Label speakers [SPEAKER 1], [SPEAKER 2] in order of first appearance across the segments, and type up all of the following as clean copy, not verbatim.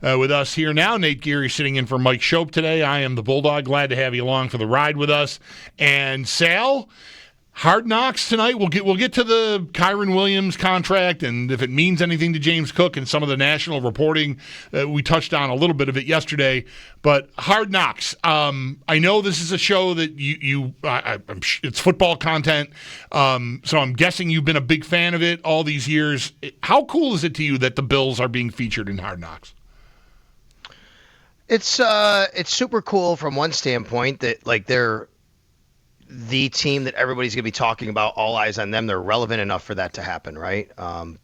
[SPEAKER 1] with us here now. Nate Geary sitting in for Mike Shope today. I am the Bulldog. Glad to have you along for the ride with us. And Sal, Hard Knocks tonight. We'll get to the Kyren Williams contract and if it means anything to James Cook and some of the national reporting. We touched on a little bit of it yesterday, but Hard Knocks. I know this is a show that it's football content, so I'm guessing you've been a big fan of it all these years. How cool is it to you that the Bills are being featured in Hard Knocks?
[SPEAKER 2] It's super cool from one standpoint that like they're the team that everybody's going to be talking about, all eyes on them. They're relevant enough for that to happen, right?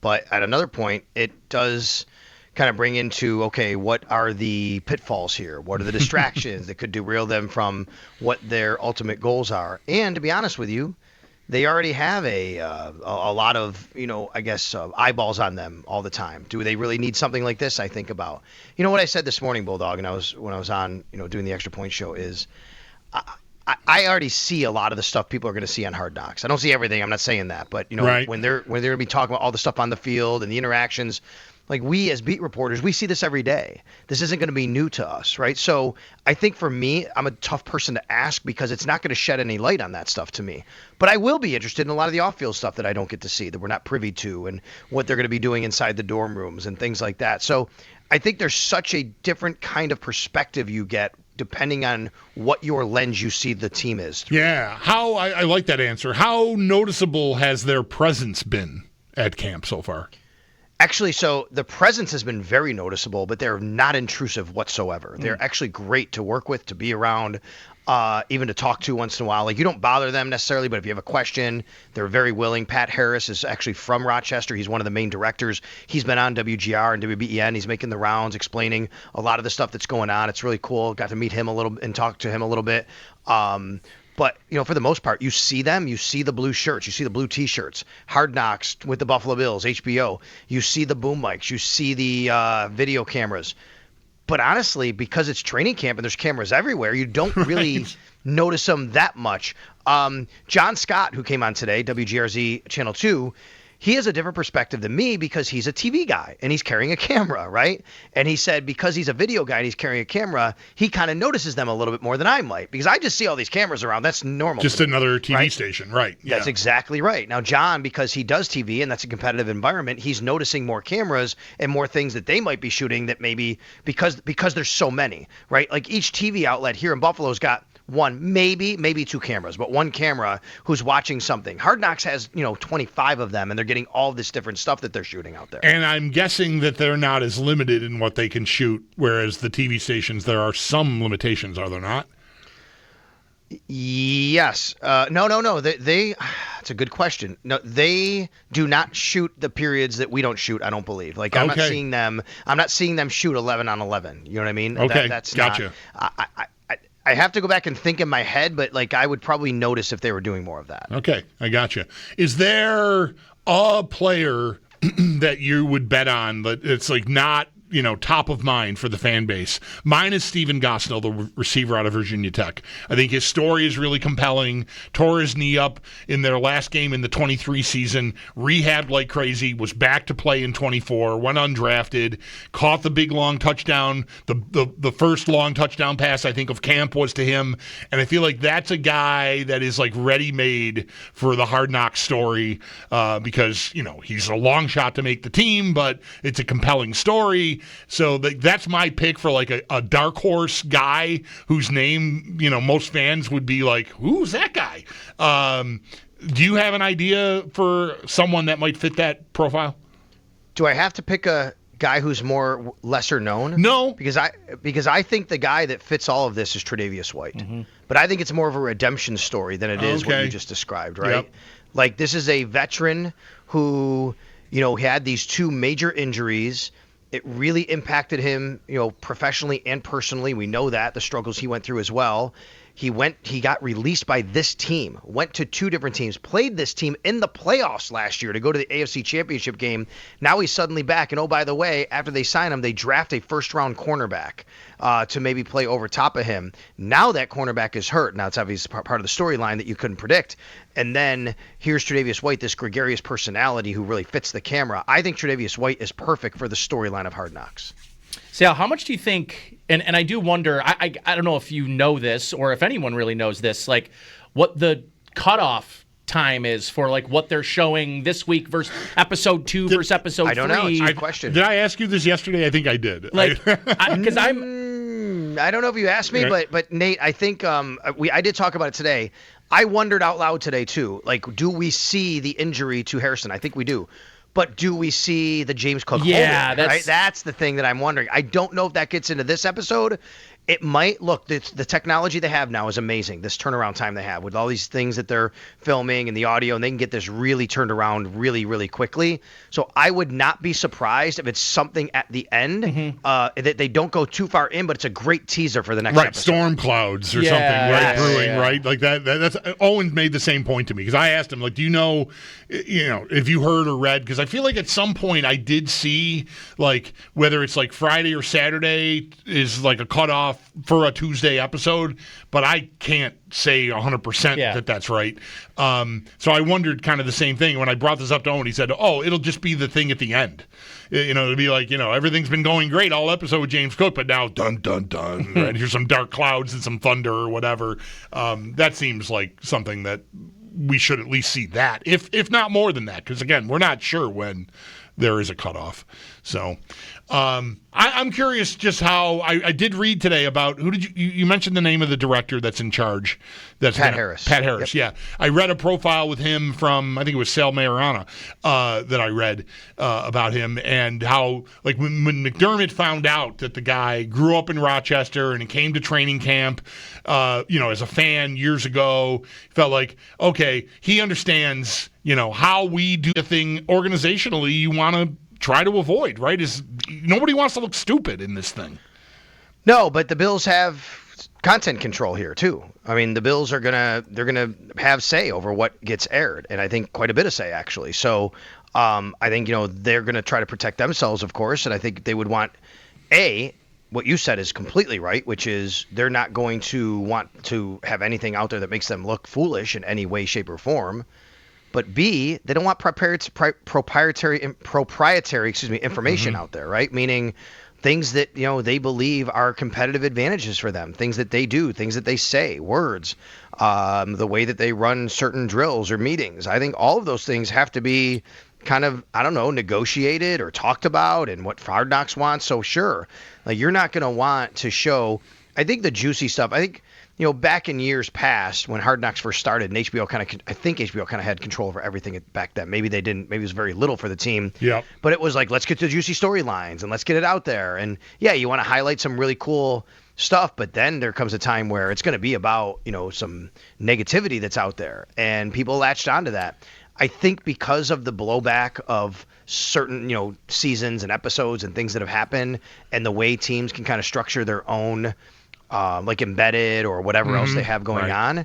[SPEAKER 2] But at another point, it does kind of bring into, okay, what are the pitfalls here? What are the distractions that could derail them from what their ultimate goals are? And to be honest with you, they already have a lot of, eyeballs on them all the time. Do they really need something like this? I think about, what I said this morning, Bulldog, and when I was on, doing the Extra Point show is, I already see a lot of the stuff people are going to see on Hard Knocks. I don't see everything. I'm not saying that, but
[SPEAKER 1] right.
[SPEAKER 2] when they're going to be talking about all the stuff on the field and the interactions, like we as beat reporters, we see this every day. This isn't going to be new to us, right? So I think for me, I'm a tough person to ask because it's not going to shed any light on that stuff to me. But I will be interested in a lot of the off-field stuff that I don't get to see, that we're not privy to, and what they're going to be doing inside the dorm rooms and things like that. So I think there's such a different kind of perspective you get depending on what your lens you see the team is through.
[SPEAKER 1] Yeah. I like that answer. How noticeable has their presence been at camp so far?
[SPEAKER 2] Actually, so the presence has been very noticeable, but they're not intrusive whatsoever. They're actually great to work with, to be around, even to talk to once in a while. Like, you don't bother them necessarily, but if you have a question, they're very willing. Pat Harris is actually from Rochester. He's one of the main directors. He's been on WGR and WBEN. He's making the rounds, explaining a lot of the stuff that's going on. It's really cool. Got to meet him a little and talk to him a little bit. But, for the most part, you see them. You see the blue shirts. You see the blue T-shirts. Hard Knocks with the Buffalo Bills, HBO. You see the boom mics. You see the video cameras. But honestly, because it's training camp and there's cameras everywhere, you don't really notice them that much. John Scott, who came on today, WGRZ Channel 2, he has a different perspective than me because he's a TV guy and he's carrying a camera, right? And he said because he's a video guy and he's carrying a camera, he kind of notices them a little bit more than I might because I just see all these cameras around. That's normal.
[SPEAKER 1] Just another TV station, right? Yeah.
[SPEAKER 2] That's exactly right. Now, John, because he does TV and that's a competitive environment, he's noticing more cameras and more things that they might be shooting that maybe because there's so many, right? Like each TV outlet here in Buffalo's got one, maybe two cameras, but one camera who's watching something. Hard Knocks has, 25 of them, and they're getting all this different stuff that they're shooting out there.
[SPEAKER 1] And I'm guessing that they're not as limited in what they can shoot, whereas the TV stations, there are some limitations, are there not?
[SPEAKER 2] Yes. No. They it's a good question. No, they do not shoot the periods that we don't shoot, I don't believe. Like, I'm not seeing them shoot 11 on 11. You know what I mean?
[SPEAKER 1] Okay,
[SPEAKER 2] that's
[SPEAKER 1] gotcha.
[SPEAKER 2] I have to go back and think in my head, but like I would probably notice if they were doing more of that.
[SPEAKER 1] Okay, I gotcha. Is there a player that you would bet on that it's like not, top of mind for the fan base? Mine is Steven Gosnell, the receiver out of Virginia Tech. I think his story is really compelling. Tore his knee up in their last game in the 23 season, rehabbed like crazy, was back to play in 24, went undrafted, caught the big long touchdown. The first long touchdown pass, I think, of camp was to him. And I feel like that's a guy that is like ready-made for the Hard Knocks story because, he's a long shot to make the team, but it's a compelling story. So that's my pick for like a dark horse guy whose name, most fans would be like, who's that guy? Do you have an idea for someone that might fit that profile?
[SPEAKER 2] Do I have to pick a guy who's more lesser known?
[SPEAKER 1] No.
[SPEAKER 2] Because I think the guy that fits all of this is Tre'Davious White. Mm-hmm. But I think it's more of a redemption story than it is what you just described, right? Yep. Like, this is a veteran who, had these two major injuries. It really impacted him, professionally and personally. We know that, the struggles he went through as well. He got released by this team, went to two different teams, played this team in the playoffs last year to go to the AFC Championship game. Now he's suddenly back. And oh, by the way, after they sign him, they draft a first-round cornerback to maybe play over top of him. Now that cornerback is hurt. Now it's obviously part of the storyline that you couldn't predict. And then here's Tre'Davious White, this gregarious personality who really fits the camera. I think Tre'Davious White is perfect for the storyline of Hard Knocks.
[SPEAKER 3] Sal, how much do you think, and I do wonder, I don't know if you know this or if anyone really knows this, like what the cutoff time is for like what they're showing this week versus episode 2 versus episode 3.
[SPEAKER 2] I don't know. It's a good question.
[SPEAKER 1] Did I ask you this yesterday? I think I did.
[SPEAKER 3] Like, because I
[SPEAKER 2] don't know if you asked me, but Nate, I think I did talk about it today. I wondered out loud today too. Like, do we see the injury to Harrison? I think we do. But do we see the James Cook holding? Right? That's the thing that I'm wondering. I don't know if that gets into this episode. It might. Look, the technology they have now is amazing. This turnaround time they have with all these things that they're filming and the audio, and they can get this really turned around really, really quickly. So I would not be surprised if it's something at the end that they don't go too far in, but it's a great teaser for the next episode.
[SPEAKER 1] Storm clouds or something, brewing, right? Like that's Owen made the same point to me because I asked him, like, do you know, if you heard or read? Because I feel like at some point I did see, like, whether it's like Friday or Saturday is like a cutoff for a Tuesday episode, but I can't say 100% that that's right. So I wondered kind of the same thing. When I brought this up to Owen, he said, it'll just be the thing at the end. It'll be like, everything's been going great all episode with James Cook, but now dun, dun, dun, right? Here's some dark clouds and some thunder or whatever. That seems like something that we should at least see that, if not more than that, because, again, we're not sure when there is a cutoff. So I'm curious just how I did read today about who did you mentioned the name of the director that's in charge. That's
[SPEAKER 2] Pat Harris.
[SPEAKER 1] Pat Harris,
[SPEAKER 2] yep.
[SPEAKER 1] Yeah. I read a profile with him from, I think it was Sal Capaccio, that I read about him, and how, like, when McDermott found out that the guy grew up in Rochester and he came to training camp, as a fan years ago, felt like, okay, he understands, how we do the thing organizationally you want to try to avoid, right? Is nobody wants to look stupid in this thing.
[SPEAKER 2] No, but the Bills have content control here too. I mean, the Bills they're gonna have say over what gets aired, and I think quite a bit of say actually. So I think they're gonna try to protect themselves, of course, and I think they would want what you said is completely right, which is they're not going to want to have anything out there that makes them look foolish in any way, shape, or form. But B, they don't want proprietary information out there, right? Meaning things that, they believe are competitive advantages for them, things that they do, things that they say, words, the way that they run certain drills or meetings. I think all of those things have to be kind of, negotiated or talked about, and what Hard Knocks wants. So sure, like, you're not going to want to show, I think, the juicy stuff. I think, back in years past when Hard Knocks first started, and HBO kind of had control over everything back then. Maybe they didn't. Maybe it was very little for the team. Yeah. But it was like, let's get to juicy storylines and let's get it out there. And yeah, you want to highlight some really cool stuff, but then there comes a time where it's going to be about, some negativity that's out there, and people latched onto that. I think because of the blowback of certain, seasons and episodes and things that have happened, and the way teams can kind of structure their own like embedded or whatever else they have going on,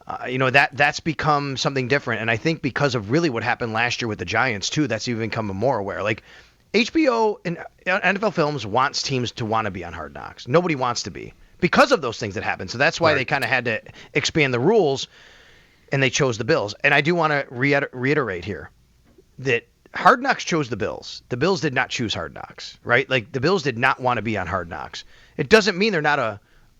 [SPEAKER 2] that's become something different. And I think because of really what happened last year with the Giants too, that's even become more aware. Like, HBO and NFL Films wants teams to want to be on Hard Knocks. Nobody wants to be because of those things that happened. So that's why they kind of had to expand the rules, and they chose the Bills. And I do want to reiterate here that Hard Knocks chose the Bills. The Bills did not choose Hard Knocks, right? Like, the Bills did not want to be on Hard Knocks. It doesn't mean they're not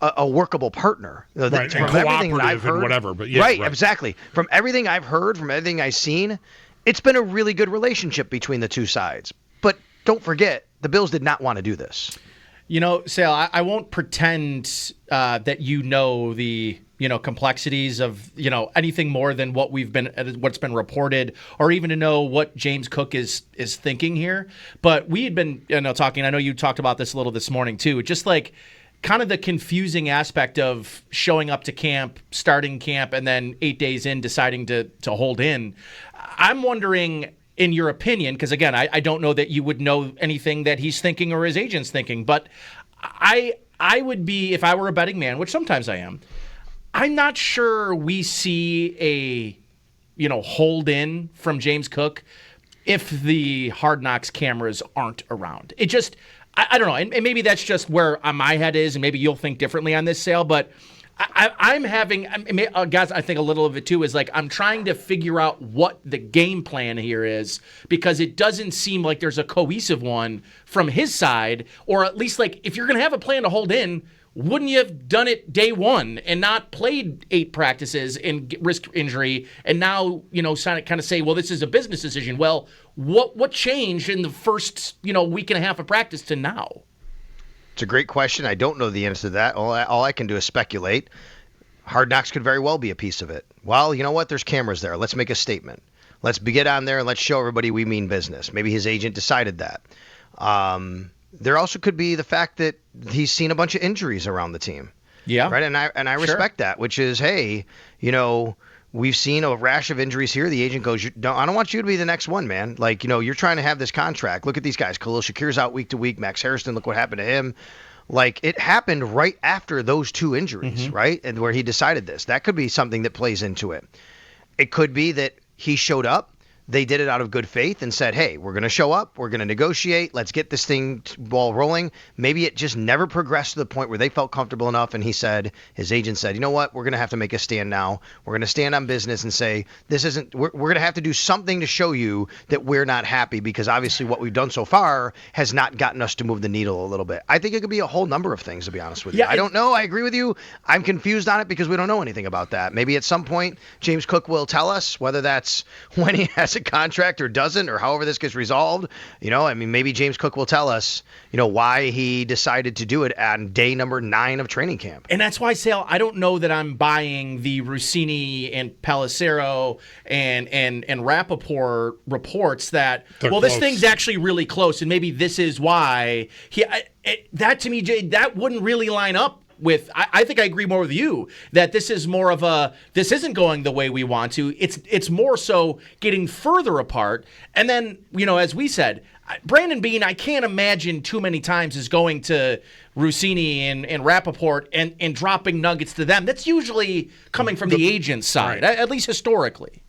[SPEAKER 2] a workable partner.
[SPEAKER 1] Right, and cooperative and whatever. But yeah,
[SPEAKER 2] right, exactly. From everything I've heard, from everything I've seen, it's been a really good relationship between the two sides. But don't forget, the Bills did not want to do this.
[SPEAKER 3] Sal, I won't pretend that the complexities of anything more than what's been reported, or even to know what James Cook is thinking here. But we had been talking. I know you talked about this a little this morning too. Just like kind of the confusing aspect of showing up to camp, starting camp, and then 8 days in deciding to hold in. I'm wondering, in your opinion, because again, I don't know that you would know anything that he's thinking or his agent's thinking, but I would be, if I were a betting man, which sometimes I am, I'm not sure we see a hold in from James Cook if the Hard Knocks cameras aren't around. It just, I don't know, and maybe that's just where my head is, and maybe you'll think differently on this, Sale, but I'm having, guys, I think a little of it too is like I'm trying to figure out what the game plan here is because it doesn't seem like there's a cohesive one from his side, or at least like if you're going to have a plan to hold in, wouldn't you have done it day one and not played 8 practices and risk injury and now, kind of say, well, this is a business decision. Well, what changed in the first, week and a half of practice to now?
[SPEAKER 2] It's a great question. I don't know the answer to that. All I can do is speculate. Hard Knocks could very well be a piece of it. Well, you know what? There's cameras there. Let's make a statement. Let's get on there and let's show everybody we mean business. Maybe his agent decided that. There also could be the fact that he's seen a bunch of injuries around the team.
[SPEAKER 3] Yeah.
[SPEAKER 2] Right. And I respect that, which is, hey, we've seen a rash of injuries here. The agent goes, I don't want you to be the next one, man. Like, you're trying to have this contract. Look at these guys. Khalil Shakir's out week to week. Max Harrison, look what happened to him. Like, it happened right after those 2 injuries, right? And where he decided this. That could be something that plays into it. It could be that he showed up. They did it out of good faith and said, hey, we're going to show up. We're going to negotiate. Let's get this ball rolling. Maybe it just never progressed to the point where they felt comfortable enough. And his agent said, you know what? We're going to have to make a stand now. We're going to stand on business and say, we're going to have to do something to show you that we're not happy because obviously what we've done so far has not gotten us to move the needle a little bit. I think it could be a whole number of things, to be honest with you. I don't know. I agree with you. I'm confused on it because we don't know anything about that. Maybe at some point, James Cook will tell us whether that's when he has a contract or doesn't, or however this gets resolved. Maybe James Cook will tell us, why he decided to do it on day number 9 of training camp.
[SPEAKER 3] And that's why, Sal, I don't know that I'm buying the Rossini and Pelissero and Rappaport reports that, this thing's actually really close, and maybe this is why. That to me, Jay, that wouldn't really line up with, I think I agree more with you that this is more of this isn't going the way we want to. It's more so getting further apart. And then, as we said, Brandon Beane, I can't imagine too many times is going to Rossini and Rappaport and dropping nuggets to them. That's usually coming from the agent's side, right, at least historically.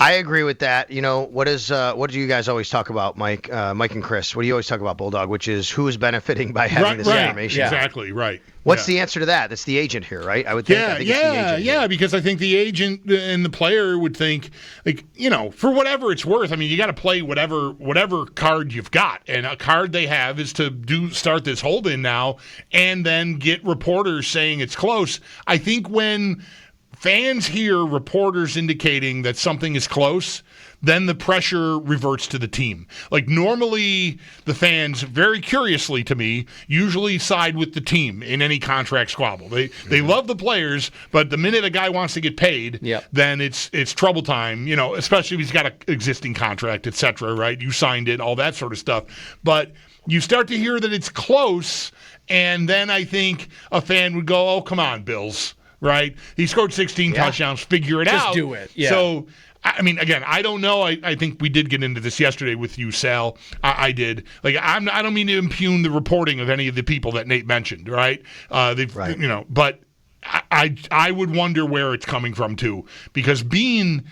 [SPEAKER 2] I agree with that. What do you guys always talk about, Mike and Chris? What do you always talk about, Bulldog, which is who is benefiting by having this information?
[SPEAKER 1] Exactly, right.
[SPEAKER 2] What's the answer to that? That's the agent here, right? I would think.
[SPEAKER 1] Because I think the agent and the player would think, for whatever it's worth. You got to play whatever card you've got, and a card they have is to start this hold-in now, and then get reporters saying it's close. I think when fans hear reporters indicating that something is close, then the pressure reverts to the team. Normally, the fans, very curiously to me, usually side with the team in any contract squabble. They love the players, but the minute a guy wants to get paid, then it's trouble time, especially if he's got an existing contract, et cetera, right? You signed it, all that sort of stuff. But you start to hear that it's close, and then I think a fan would go, oh, come on, Bills. Right? He scored 16 touchdowns. Figure it out.
[SPEAKER 3] Just do it. Yeah.
[SPEAKER 1] So, again, I don't know. I think we did get into this yesterday with you, Sal. I did. I don't mean to impugn the reporting of any of the people that Nate mentioned, right?
[SPEAKER 2] Right.
[SPEAKER 1] But I would wonder where it's coming from, too. Because Beane,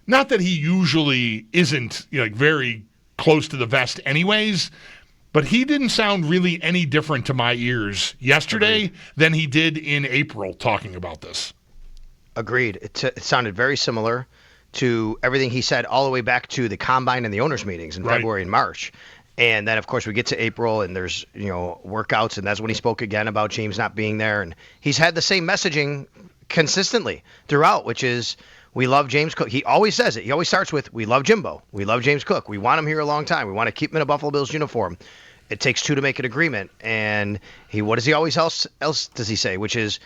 [SPEAKER 1] not that he usually isn't very close to the vest anyways, but he didn't sound really any different to my ears yesterday than he did in April talking about this.
[SPEAKER 2] Agreed. It sounded very similar to everything he said all the way back to the combine and the owners' meetings in February and March. And then, of course, we get to April and there's, workouts, and that's when he spoke again about James not being there. And he's had the same messaging consistently throughout, which is we love James Cook. He always says it. He always starts with, we love Jimbo. We love James Cook. We want him here a long time. We want to keep him in a Buffalo Bills uniform. It takes 2 to make an agreement. And what does he always else does he say? Which is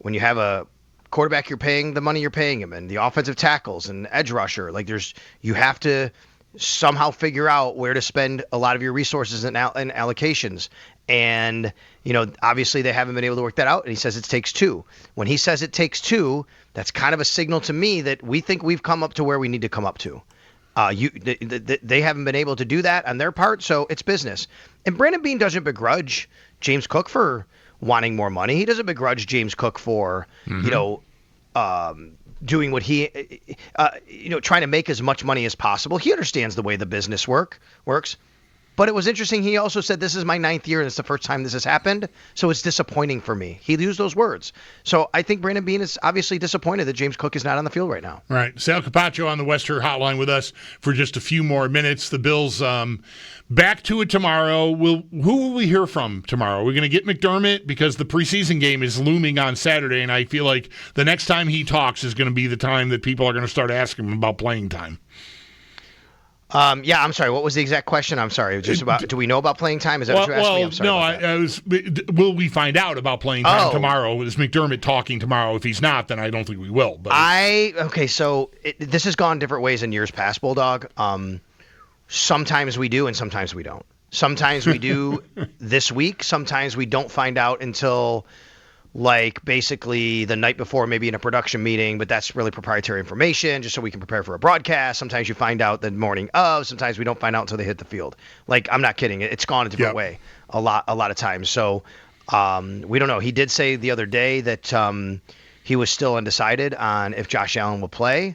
[SPEAKER 2] when you have a quarterback, you're paying the money you're paying him, and the offensive tackles and edge rusher. You have to somehow figure out where to spend a lot of your resources and allocations. And, obviously they haven't been able to work that out. And he says it takes 2. When he says it takes 2, that's kind of a signal to me that we think we've come up to where we need to come up to. They haven't been able to do that on their part, so it's business. And Brandon Beane doesn't begrudge James Cook for wanting more money. He doesn't begrudge James Cook for, doing what he, trying to make as much money as possible. He understands the way the business works. But it was interesting. He also said, this is my 9th year and it's the first time this has happened. So it's disappointing for me. He used those words. So I think Brandon Beane is obviously disappointed that James Cook is not on the field right now.
[SPEAKER 1] All right. Sal Capaccio on the Western Hotline with us for just a few more minutes. The Bills back to it tomorrow. Who will we hear from tomorrow? We're going to get McDermott because the preseason game is looming on Saturday, and I feel like the next time he talks is going to be the time that people are going to start asking him about playing time.
[SPEAKER 2] I'm sorry. What was the exact question? I'm sorry. Just about, do we know about playing time? Is that what you asked me? I'm sorry.
[SPEAKER 1] Will we find out about playing time tomorrow? Is McDermott talking tomorrow? If he's not, then I don't think we will. But
[SPEAKER 2] so this has gone different ways in years past, Bulldog. Sometimes we do and sometimes we don't. Sometimes we do this week. Sometimes we don't find out until like basically the night before, maybe in a production meeting, but that's really proprietary information just so we can prepare for a broadcast. Sometimes you find out the morning of, sometimes we don't find out until they hit the field. Like, I'm not kidding. It's gone a different way a lot of times. So we don't know. He did say the other day that he was still undecided on if Josh Allen will play.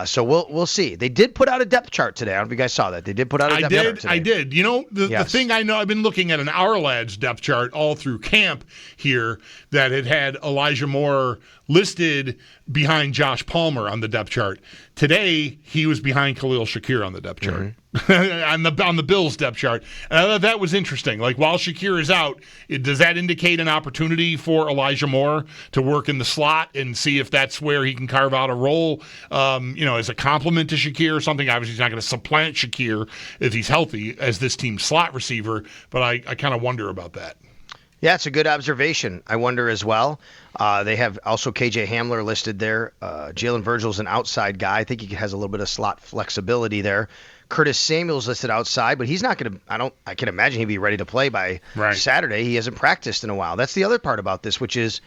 [SPEAKER 2] So we'll see. They did put out a depth chart today. I don't know if you guys saw that. They did put out a depth chart today.
[SPEAKER 1] I did. You know, the thing I know, I've been looking at an Our Lads depth chart all through camp here that it had Elijah Moore listed behind Josh Palmer on the depth chart. Today, he was behind Khalil Shakir on the depth chart. on the Bills depth chart. And I thought that was interesting. Like, while Shakir is out, does that indicate an opportunity for Elijah Moore to work in the slot and see if that's where he can carve out a role, as a complement to Shakir or something? Obviously, he's not going to supplant Shakir if he's healthy as this team's slot receiver, but I kind of wonder about that.
[SPEAKER 2] Yeah, it's a good observation. I wonder as well. They have also KJ Hamler listed there. Jalen Virgil's an outside guy. I think he has a little bit of slot flexibility there. Curtis Samuel's listed outside, but he's not going to – I can imagine he'd be ready to play by Saturday. He hasn't practiced in a while. That's the other part about this, which is,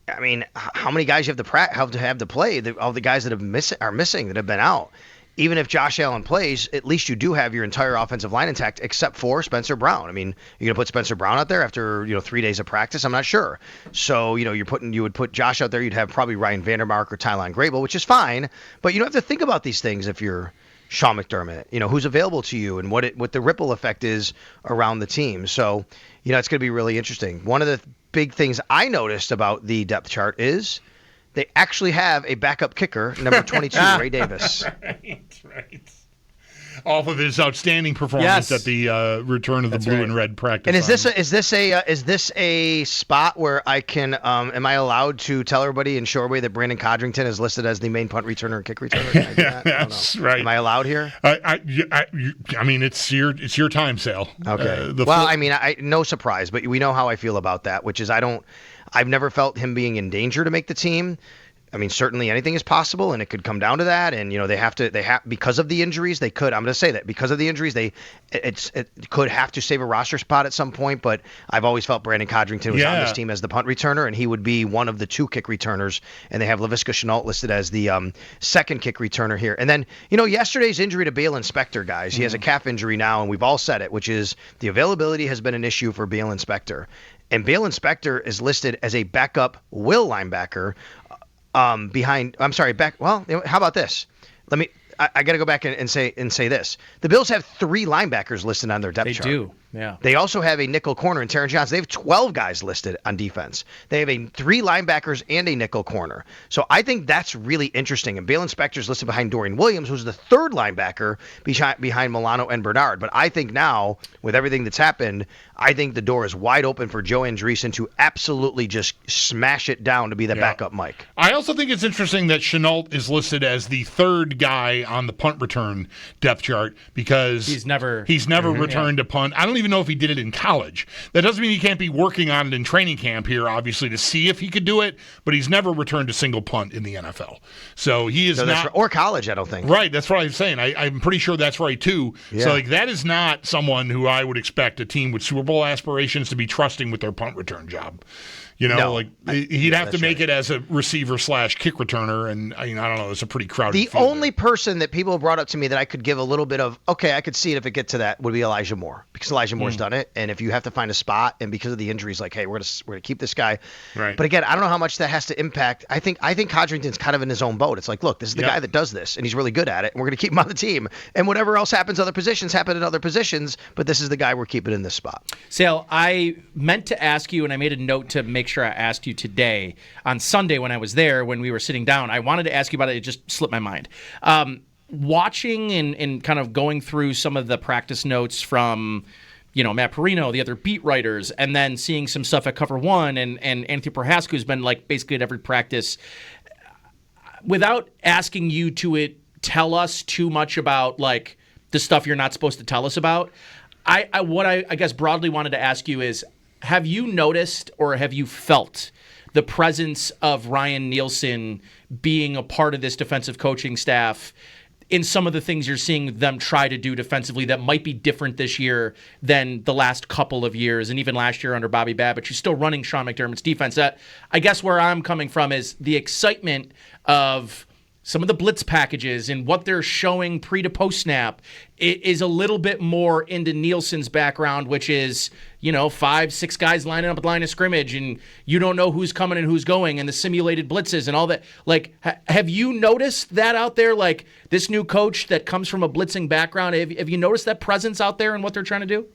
[SPEAKER 2] I mean, how many guys you have to play? All the guys that are missing that have been out. Even if Josh Allen plays, at least you do have your entire offensive line intact except for Spencer Brown. I mean, you're going to put Spencer Brown out there after 3 days of practice? I'm not sure. So, you would put Josh out there. You'd have probably Ryan Vandermark or Tylan Grable, which is fine. But you don't have to think about these things if you're Sean McDermott. Who's available to you and what the ripple effect is around the team. So, it's going to be really interesting. One of the big things I noticed about the depth chart is they actually have a backup kicker, number 22, Ray Davis.
[SPEAKER 1] Right. Off of his outstanding performance at the return of the blue and red practice.
[SPEAKER 2] And is this a spot where I can am I allowed to tell everybody and show everybody that Brandon Codrington is listed as the main punt returner and kick returner?
[SPEAKER 1] That's right.
[SPEAKER 2] Am I allowed here?
[SPEAKER 1] I mean, it's your time, Sal.
[SPEAKER 2] Okay. No surprise, but we know how I feel about that, which is I've never felt him being in danger to make the team. I mean, certainly anything is possible, and it could come down to that. And they have because of the injuries, they could. I'm going to say that because of the injuries, it could have to save a roster spot at some point. But I've always felt Brandon Codrington was on this team as the punt returner, and he would be one of the 2 kick returners. And they have Laviska Shenault listed as the second kick returner here. And then yesterday's injury to Bale Inspector, guys. He has a calf injury now, and we've all said it, which is the availability has been an issue for Bale Inspector. And Bale Inspector is listed as a backup will linebacker. How about this? I got to go back and say this. The Bills have 3 linebackers listed on their depth chart.
[SPEAKER 3] They do, yeah.
[SPEAKER 2] They also have a nickel corner in Terrence Johnson. They have 12 guys listed on defense. They have 3 linebackers and a nickel corner. So I think that's really interesting. And Bale Inspector's listed behind Dorian Williams, who's the 3rd linebacker behind Milano and Bernard. But I think now, with everything that's happened, I think the door is wide open for Joe Andreessen to absolutely just smash it down to be the backup Mike.
[SPEAKER 1] I also think it's interesting that Shenault is listed as the 3rd guy on the punt return depth chart because he's never returned a punt. I don't even know if he did it in college. That doesn't mean he can't be working on it in training camp here, obviously, to see if he could do it, but he's never returned a single punt in the NFL. So he is not...
[SPEAKER 2] Or college, I don't think.
[SPEAKER 1] Right, that's what I'm saying. I'm pretty sure that's right, too. Yeah. So that is not someone who I would expect a team with Super Bowl aspirations to be trusting with their punt return job. He'd have to make it as a receiver / kick returner, and I don't know, it's a pretty crowded field.
[SPEAKER 2] The only person that people brought up to me that I could give a little bit of, okay, I could see it if it gets to that, would be Elijah Moore, because Elijah Moore's done it, and if you have to find a spot, and because of the injuries, like, hey, we're gonna keep this guy.
[SPEAKER 1] Right.
[SPEAKER 2] But again, I don't know how much that has to impact. I think Codrington's kind of in his own boat. It's like, look, this is the guy that does this, and he's really good at it, and we're gonna keep him on the team. And whatever else happens, other positions happen in other positions, but this is the guy we're keeping in this spot.
[SPEAKER 3] Sal, I meant to ask you, and I made a note to make sure I asked you today on Sunday when I was there, when we were sitting down. I wanted to ask you about it. It just slipped my mind. Watching and kind of going through some of the practice notes from, Matt Perino, the other beat writers, and then seeing some stuff at Cover One and Anthony Prohaska, who's been like basically at every practice. Without asking you to tell us too much about like the stuff you're not supposed to tell us about, what I guess broadly wanted to ask you is, have you noticed or have you felt the presence of Ryan Nielsen being a part of this defensive coaching staff in some of the things you're seeing them try to do defensively that might be different this year than the last couple of years, and even last year under Bobby Babbitt? You're still running Sean McDermott's defense. I guess where I'm coming from is the excitement of some of the blitz packages and what they're showing pre to post snap. It is a little bit more into Nielsen's background, which is, 5-6 guys lining up at the line of scrimmage, and you don't know who's coming and who's going, and the simulated blitzes and all that. Like, have you noticed that out there? Like, this new coach that comes from a blitzing background, have you noticed that presence out there and what they're trying to do?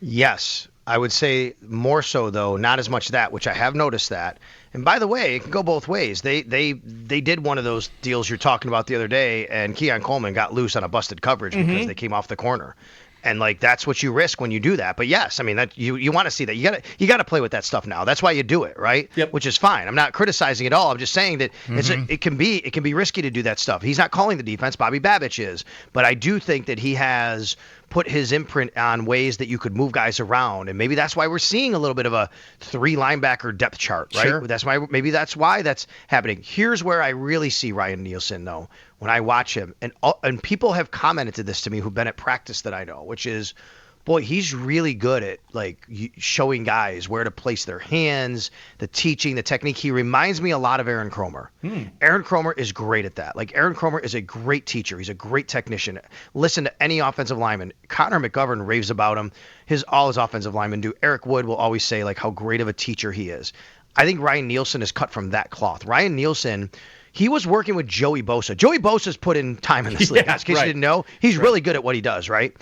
[SPEAKER 2] Yes. I would say more so, though, not as much that, which I have noticed that. And by the way, it can go both ways. They did one of those deals you're talking about the other day, and Keon Coleman got loose on a busted coverage because they came off the corner. And like, that's what you risk when you do that. But yes, I mean, that you want to see that. You got to play with that stuff now. That's why you do it, right?
[SPEAKER 3] Yep.
[SPEAKER 2] Which is fine. I'm not criticizing at all. I'm just saying that it can be risky to do that stuff. He's not calling the defense. Bobby Babbitt is. But I do think that he has put his imprint on ways that you could move guys around, and maybe that's why we're seeing a little bit of a 3 linebacker depth chart, right?
[SPEAKER 3] Sure.
[SPEAKER 2] That's why that's happening. Here's where I really see Ryan Nielsen, though, when I watch him, and people have commented to this to me who've been at practice that I know, which is, boy, he's really good at like showing guys where to place their hands, the teaching, the technique. He reminds me a lot of Aaron Cromer. Aaron Cromer is great at that. Like, Aaron Cromer is a great teacher. He's a great technician. Listen to any offensive lineman. Connor McGovern raves about him. All his offensive linemen do. Eric Wood will always say like how great of a teacher he is. I think Ryan Nielsen is cut from that cloth. Ryan Nielsen, he was working with Joey Bosa. Joey Bosa's put in time in this league. In case you didn't know, he's really good at what he does, right?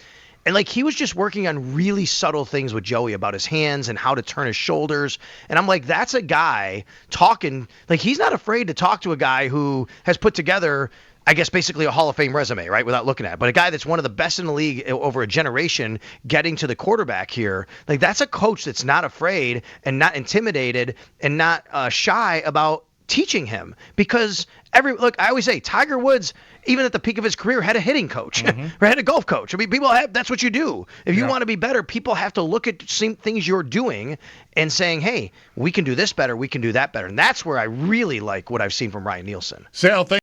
[SPEAKER 2] And like, he was just working on really subtle things with Joey about his hands and how to turn his shoulders. And I'm like, that's a guy talking, like, he's not afraid to talk to a guy who has put together, I guess, basically a Hall of Fame resume, right, without looking at it. But a guy that's one of the best in the league over a generation getting to the quarterback here. Like, that's a coach that's not afraid and not intimidated and not shy about teaching him. Because I always say Tiger Woods, even at the peak of his career, had a hitting coach, or had a golf coach. I mean, that's what you do. If you want to be better, people have to look at things you're doing and saying, hey, we can do this better, we can do that better. And that's where I really like what I've seen from Ryan Nielsen.
[SPEAKER 1] Sal,